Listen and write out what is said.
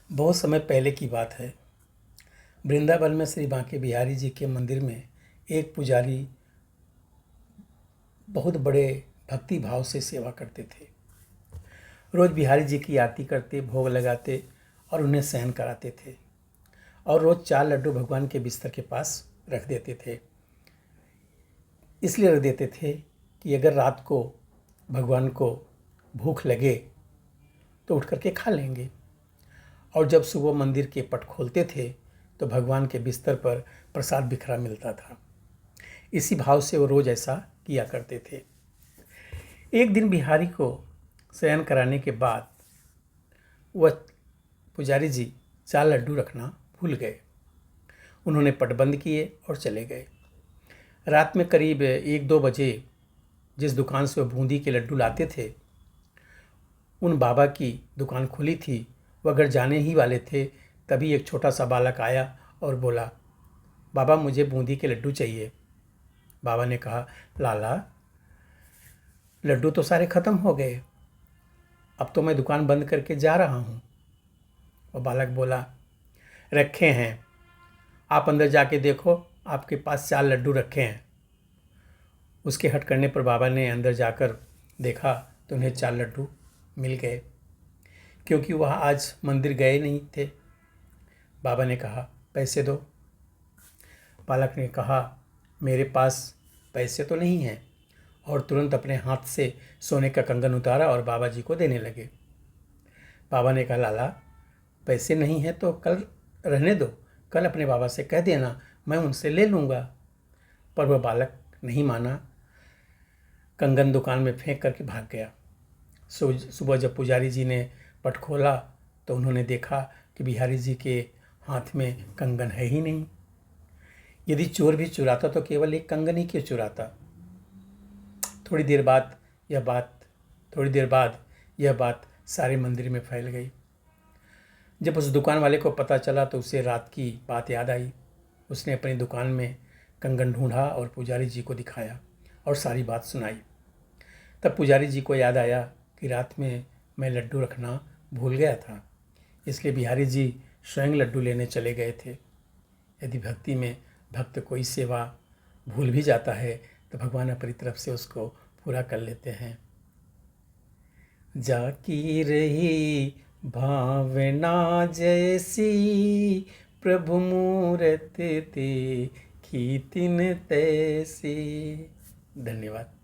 बहुत समय पहले की बात है। वृंदावन में श्री बांके बिहारी जी के मंदिर में एक पुजारी बहुत बड़े भक्ति भाव से सेवा करते थे। रोज बिहारी जी की आरती करते, भोग लगाते और उन्हें शयन कराते थे और रोज 4 लड्डू भगवान के बिस्तर के पास रख देते थे। इसलिए रख देते थे कि अगर रात को भगवान को भूख लगे तो उठ करके खा लेंगे। और जब सुबह मंदिर के पट खोलते थे तो भगवान के बिस्तर पर प्रसाद बिखरा मिलता था। इसी भाव से वो रोज ऐसा किया करते थे। एक दिन बिहारी को शयन कराने के बाद वह पुजारी जी 4 लड्डू रखना भूल गए। उन्होंने पट बंद किए और चले गए। रात में करीब 1-2 बजे जिस दुकान से वह बूंदी के लड्डू लाते थे, उन बाबा की दुकान खुली थी। वह अगर जाने ही वाले थे तभी एक छोटा सा बालक आया और बोला, बाबा मुझे बूंदी के लड्डू चाहिए। बाबा ने कहा, लाला लड्डू तो सारे ख़त्म हो गए, अब तो मैं दुकान बंद करके जा रहा हूँ। वह बालक बोला, रखे हैं, आप अंदर जाके देखो, आपके पास 4 लड्डू रखे हैं। उसके हट करने पर बाबा ने अंदर जाकर देखा तो उन्हें 4 लड्डू मिल गए, क्योंकि वह आज मंदिर गए नहीं थे। बाबा ने कहा, पैसे दो। बालक ने कहा, मेरे पास पैसे तो नहीं हैं, और तुरंत अपने हाथ से सोने का कंगन उतारा और बाबा जी को देने लगे। बाबा ने कहा, लाला पैसे नहीं हैं तो कल रहने दो, कल अपने बाबा से कह देना, मैं उनसे ले लूँगा। पर वह बालक नहीं माना, कंगन दुकान में फेंक करके भाग गया। सुबह जब पुजारी जी ने पट खोला तो उन्होंने देखा कि बिहारी जी के हाथ में कंगन है ही नहीं। यदि चोर भी चुराता तो केवल एक कंगन ही क्यों चुराता। थोड़ी देर बाद यह बात सारे मंदिर में फैल गई। जब उस दुकान वाले को पता चला तो उसे रात की बात याद आई। उसने अपनी दुकान में कंगन ढूंढा और पुजारी जी को दिखाया और सारी बात सुनाई। तब पुजारी जी को याद आया कि रात में मैं लड्डू रखना भूल गया था, इसलिए बिहारी जी स्वयं लड्डू लेने चले गए थे। यदि भक्ति में भक्त कोई सेवा भूल भी जाता है तो भगवान अपनी तरफ से उसको पूरा कर लेते हैं। जाकी रही भावना जैसी, प्रभु मूरत देखी तिन तैसी। धन्यवाद।